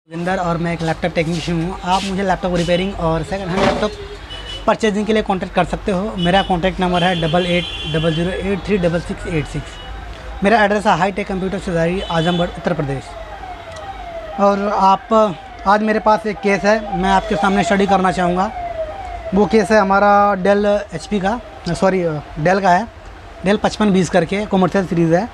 जिंदर और मैं एक लैपटॉप टेक्नीशियन हूँ। आप मुझे लैपटॉप रिपेयरिंग और सेकंड हैंड लैपटॉप परचेजिंग के लिए कांटेक्ट कर सकते हो। मेरा कांटेक्ट नंबर है 8800836686। मेरा एड्रेस है हाईटेक कंप्यूटर सुधारी, आजमगढ़, उत्तर प्रदेश। और आप आज मेरे पास एक केस है, मैं आपके सामने स्टडी करना चाहूँगा। वो केस है हमारा डेल डेल का है, डेल 5520 करके कॉमर्शियल सीरीज़ है।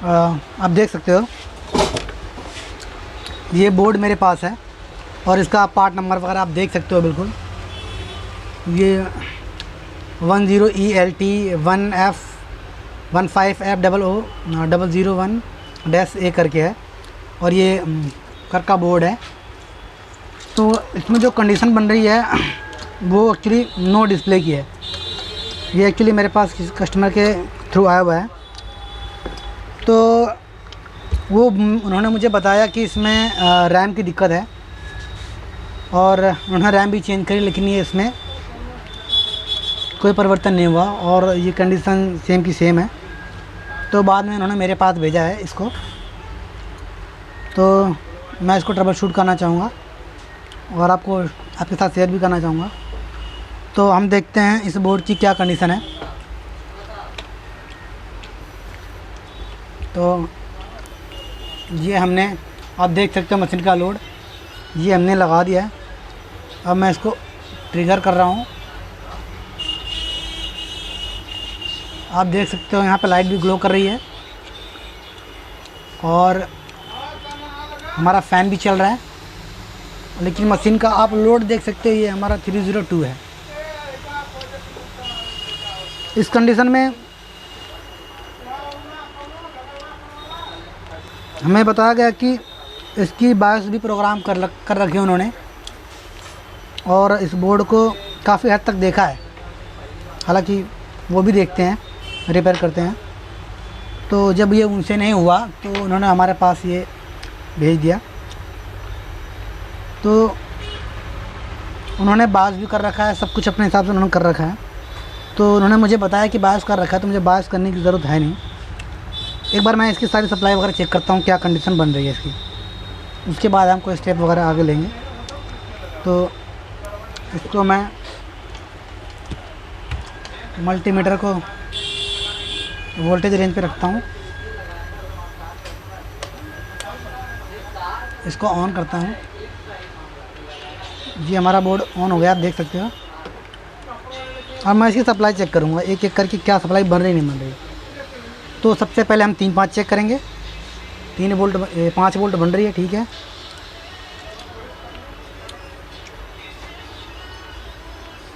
आप देख सकते हो ये बोर्ड मेरे पास है और इसका पार्ट नंबर वगैरह आप देख सकते हो। बिल्कुल ये 10ELT1F15F001001-A करके है और ये कर का बोर्ड है। तो इसमें जो कंडीशन बन रही है वो एक्चुअली नो डिस्प्ले की है। ये एक्चुअली मेरे पास किसी कस्टमर के थ्रू आया हुआ है। तो वो उन्होंने मुझे बताया कि इसमें रैम की दिक्कत है और उन्होंने रैम भी चेंज करी, लेकिन ये इसमें कोई परिवर्तन नहीं हुआ और ये कंडीशन सेम की सेम है। तो बाद में उन्होंने मेरे पास भेजा है इसको, तो मैं इसको ट्रबल शूट करना चाहूँगा और आपके साथ शेयर भी करना चाहूँगा। तो हम देखते हैं इस बोर्ड की क्या कंडीशन है। तो ये हमने, आप देख सकते हो मशीन का लोड ये हमने लगा दिया है। अब मैं इसको ट्रिगर कर रहा हूँ। आप देख सकते हो यहाँ पे लाइट भी ग्लो कर रही है और हमारा फ़ैन भी चल रहा है, लेकिन मशीन का आप लोड देख सकते हो, ये हमारा 302 है। इस कंडीशन में हमें बताया गया कि इसकी बायोस भी प्रोग्राम कर रखी है उन्होंने और इस बोर्ड को काफ़ी हद तक देखा है। हालांकि वो भी देखते हैं, रिपेयर करते हैं। तो जब ये उनसे नहीं हुआ तो उन्होंने हमारे पास ये भेज दिया। तो उन्होंने बायोस भी कर रखा है, सब कुछ अपने हिसाब से उन्होंने कर रखा है। तो उन्होंने मुझे बताया कि बायोस कर रखा है, तो मुझे बायोस करने की ज़रूरत है नहीं। एक बार मैं इसकी सारी सप्लाई वगैरह चेक करता हूँ क्या कंडीशन बन रही है इसकी, उसके बाद हम कोई स्टेप वगैरह आगे लेंगे। तो इसको मैं मल्टीमीटर को वोल्टेज रेंज पे रखता हूँ, इसको ऑन करता हूँ। जी हमारा बोर्ड ऑन हो गया, आप देख सकते हो। अब मैं इसकी सप्लाई चेक करूँगा एक एक करके, क्या सप्लाई बन रही नहीं बन रही। तो सबसे पहले हम 3-5 चेक करेंगे। 5 वोल्ट बन रही है, ठीक है।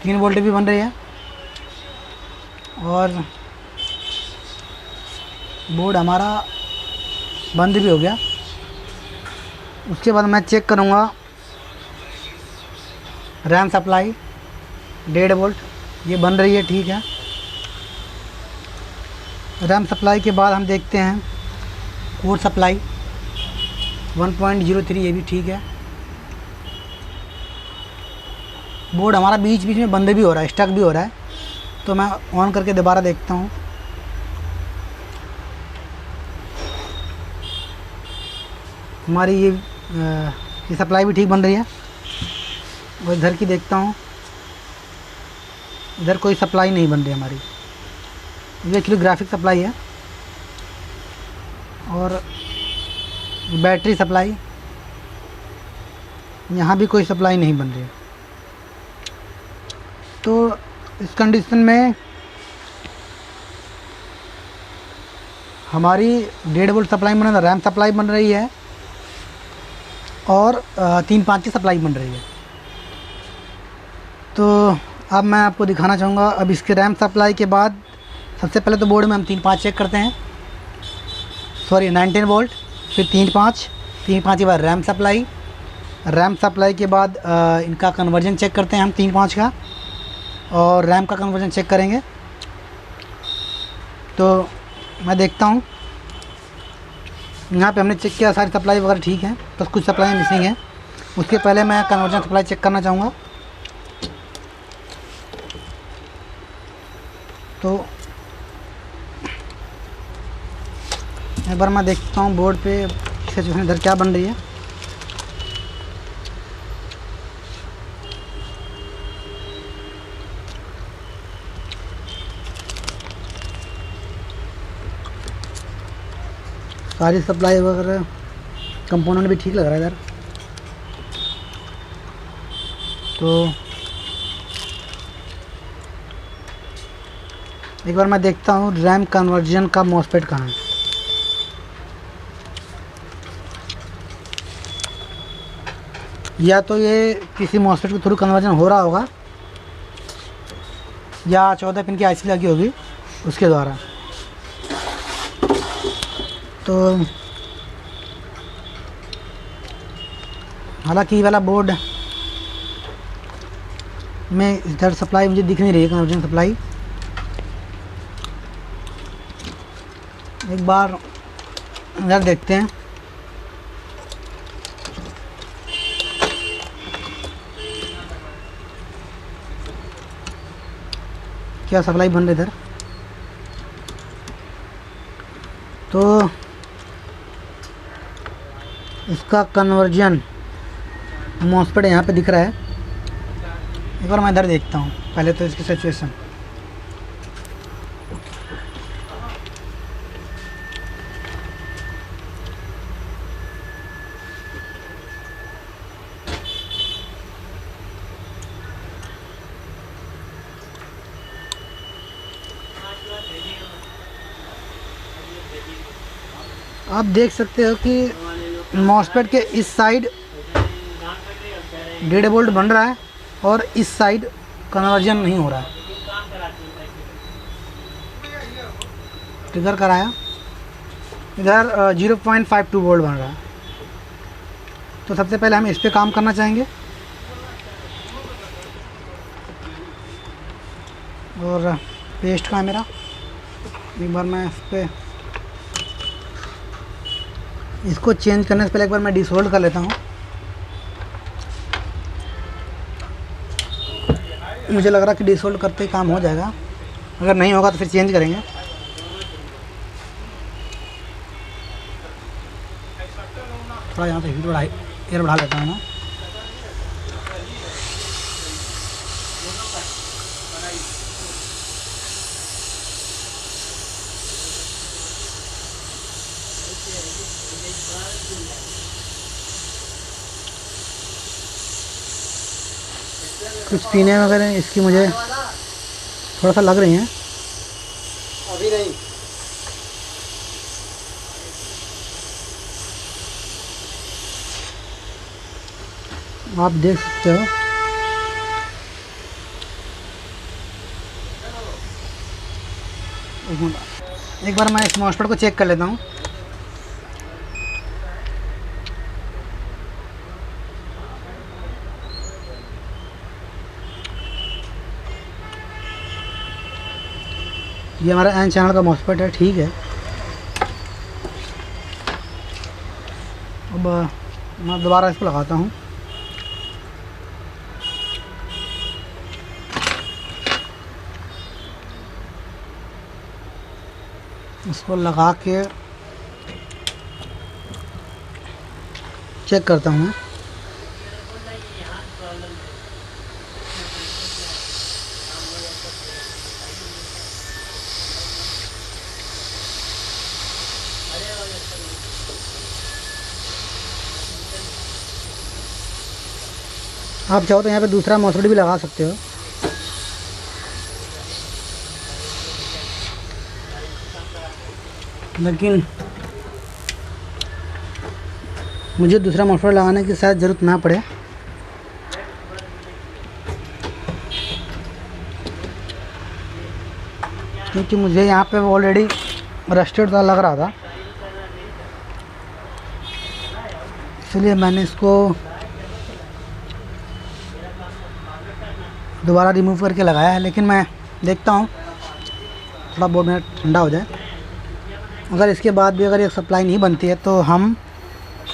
3 वोल्ट भी बन रही है और बोर्ड हमारा बंद भी हो गया। उसके बाद मैं चेक करूँगा रैम सप्लाई 1.5 वोल्ट, ये बन रही है, ठीक है। रैम सप्लाई के बाद हम देखते हैं कोर सप्लाई 1.03, ये भी ठीक है। बोर्ड हमारा बीच बीच में बंद भी हो रहा है, स्टक भी हो रहा है। तो मैं ऑन करके दोबारा देखता हूँ। हमारी ये सप्लाई भी ठीक बन रही है। और इधर की देखता हूँ, इधर कोई सप्लाई नहीं बन रही हमारी। ये एक्चुअली ग्राफिक सप्लाई है और बैटरी सप्लाई, यहाँ भी कोई सप्लाई नहीं बन रही है। तो इस कंडीशन में हमारी 1.5 वोल्ट सप्लाई बन रही है, रैम सप्लाई बन रही है और 3-5 की सप्लाई बन रही है। तो अब मैं आपको दिखाना चाहूँगा। अब इसके रैम सप्लाई के बाद सबसे पहले तो बोर्ड में हम 3-5 चेक करते हैं। 19 वोल्ट, फिर 3-5 के बाद रैम सप्लाई के बाद इनका कन्वर्जन चेक करते हैं हम 3-5 का, और रैम का कन्वर्जन चेक करेंगे। तो मैं देखता हूँ यहाँ पे हमने चेक किया, सारी सप्लाई वगैरह ठीक है, बस कुछ सप्लाई मिसिंग है। उसके पहले मैं कन्वर्जन सप्लाई चेक करना चाहूँगा। तो एक बार मैं देखता हूँ बोर्ड पे सिचुएशन इधर क्या बन रही है। सारी सप्लाई वगैरह कंपोनेंट भी ठीक लग रहा है इधर। तो एक बार मैं देखता हूँ रैम कन्वर्जन का मॉसफेट कहाँ है। या तो ये किसी मॉसफेट के थ्रू कन्वर्जन हो रहा होगा या 14 पिन की आईसी लगी होगी उसके द्वारा। तो हालांकि ये वाला बोर्ड में इधर सप्लाई मुझे दिख नहीं रही है, कन्वर्जन सप्लाई। एक बार इधर देखते हैं। क्या सप्लाई बन रही इधर। तो इसका कन्वर्जन मॉसफेट यहाँ पे दिख रहा है। एक बार मैं इधर देखता हूँ पहले तो इसकी सिचुएशन। आप देख सकते हो कि मॉसफेट के इस साइड 1.5 वोल्ट बन रहा है और इस साइड कन्वर्जन नहीं हो रहा है। ट्रिगर कराया, इधर 0.52 वोल्ट बन रहा है। तो सबसे पहले हम इस पे काम करना चाहेंगे और पेस्ट का है मेरा। एक बार मैं इस पे इसको चेंज करने से पहले एक बार मैं डिसोल्ड कर लेता हूँ। मुझे लग रहा कि डिसोल्ड करते ही काम हो जाएगा, अगर नहीं होगा तो फिर चेंज करेंगे। थोड़ा यहाँ से हीट बढ़ा एयर बढ़ा लेता हूँ ना। कुछ पीने वगैरह इसकी मुझे थोड़ा सा लग रही हैं। अभी नहीं। आप देख सकते हो एक बार मैं इस मॉसफेट को चेक कर लेता हूँ। ये हमारा एन चैनल का मॉसफेट है, ठीक है। अब मैं दोबारा इसको लगाता हूँ। इसको लगा के चेक करता हूँ। आप चाहो तो यहाँ पे दूसरा मॉसफेट भी लगा सकते हो। लेकिन मुझे दूसरा मॉसफेट लगाने की शायद ज़रूरत ना पड़े, क्योंकि मुझे यहाँ पे ऑलरेडी रस्टेड सा लग रहा था। इसलिए मैंने इसको दोबारा रिमूव करके लगाया है। लेकिन मैं देखता हूँ थोड़ा बहुत मिनट ठंडा हो जाए। अगर इसके बाद भी अगर एक सप्लाई नहीं बनती है तो हम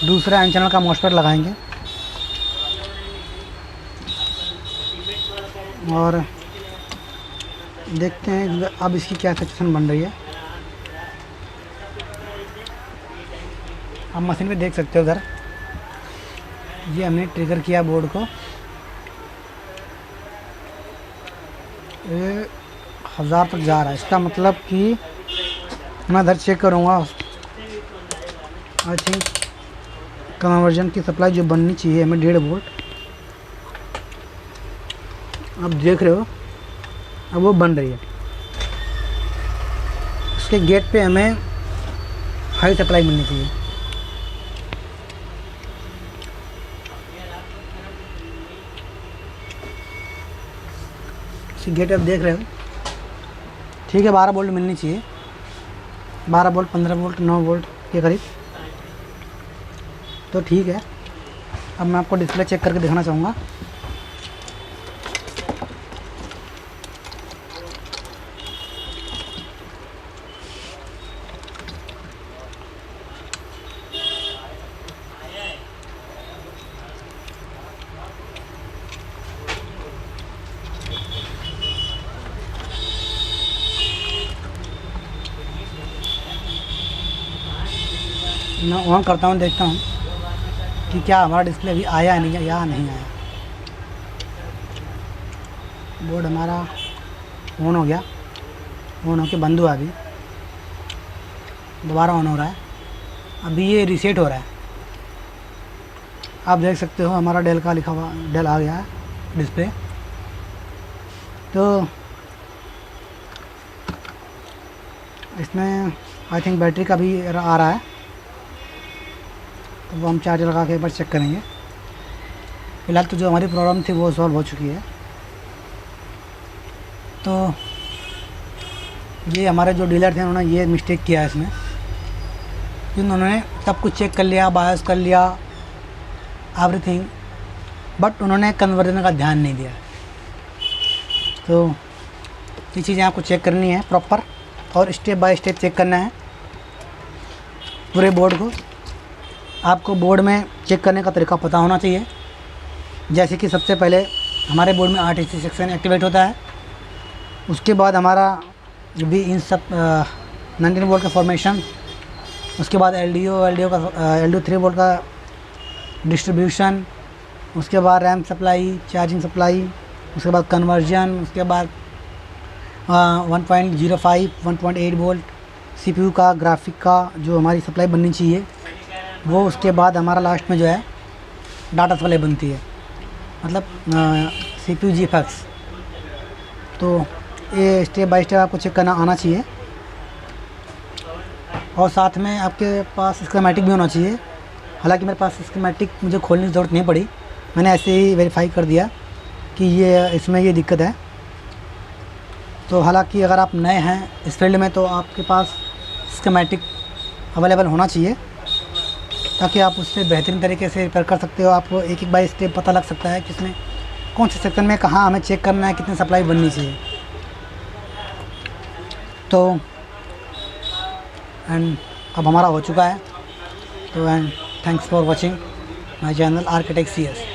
दूसरा एन चैनल का मॉसफेट लगाएंगे और देखते हैं अब इसकी क्या सिचुएशन बन रही है। आप मशीन पे देख सकते हो उधर, ये हमने ट्रिगर किया बोर्ड को। ये 1000 तक जा रहा है, इसका मतलब कि मैं इधर चेक करूँगा आई थिंक कन्वर्जन की सप्लाई जो बननी चाहिए हमें 1.5 वोल्ट, आप देख रहे हो अब वो बन रही है। इसके गेट पे हमें हाई सप्लाई मिलनी चाहिए। इसकी गेट आप देख रहे हो, ठीक है, 12 वोल्ट मिलनी चाहिए, 12 वोल्ट, 15 वोल्ट, 9 वोल्ट के करीब, तो ठीक है। अब मैं आपको डिस्प्ले चेक करके दिखाना चाहूँगा। मैं ऑन करता हूँ, देखता हूँ कि क्या हमारा डिस्प्ले अभी आया नहीं है या नहीं आया। बोर्ड हमारा ऑन हो गया, ऑन होके बंद हुआ, अभी दोबारा ऑन हो रहा है, अभी ये रीसेट हो रहा है। आप देख सकते हो हमारा डेल का लिखा हुआ, डेल आ गया है डिस्प्ले। तो इसमें आई थिंक बैटरी का भी आ रहा है, तो वो हम चार्जर लगा के एक बार चेक करेंगे। फिलहाल तो जो हमारी प्रॉब्लम थी वो सॉल्व हो चुकी है। तो ये हमारे जो डीलर थे उन्होंने ये मिस्टेक किया है इसमें कि उन्होंने सब कुछ चेक कर लिया, बायस कर लिया, एवरीथिंग, बट उन्होंने कन्वर्जन का ध्यान नहीं दिया। तो ये चीज़ें आपको चेक करनी है प्रॉपर, और स्टेप बाय स्टेप चेक करना है पूरे बोर्ड को। आपको बोर्ड में चेक करने का तरीका पता होना चाहिए। जैसे कि सबसे पहले हमारे बोर्ड में RTC सेक्शन एक्टिवेट होता है, उसके बाद हमारा भी इन सब 19 वोल्ट का फॉर्मेशन, उसके बाद LDO का 3 वोल्ट का डिस्ट्रीब्यूशन, उसके बाद रैम सप्लाई, चार्जिंग सप्लाई, उसके बाद कन्वर्जन, उसके बाद 1.05 1.8 वोल्ट CPU का, ग्राफिक का जो हमारी सप्लाई बननी चाहिए वो, उसके बाद हमारा लास्ट में जो है डाटा सप्लाई बनती है, मतलब CPU GFX। तो ये स्टेप बाय स्टेप आपको चेक करना आना चाहिए, और साथ में आपके पास स्कीमेटिक भी होना चाहिए। हालांकि मेरे पास स्कीमेटिक मुझे खोलने की ज़रूरत नहीं पड़ी, मैंने ऐसे ही वेरीफाई कर दिया कि ये इसमें ये दिक्कत है। तो हालांकि अगर आप नए हैं इस फील्ड में तो आपके पास स्कीमेटिक अवेलेबल होना चाहिए, ताकि आप उससे बेहतरीन तरीके से रिपेयर कर सकते हो। आपको एक एक बाय स्टेप पता लग सकता है कि इसमें कौन से सेक्शन में कहाँ हमें चेक करना है, कितनी सप्लाई बननी चाहिए। तो एंड अब हमारा हो चुका है। तो and thanks for watching my channel architect CS।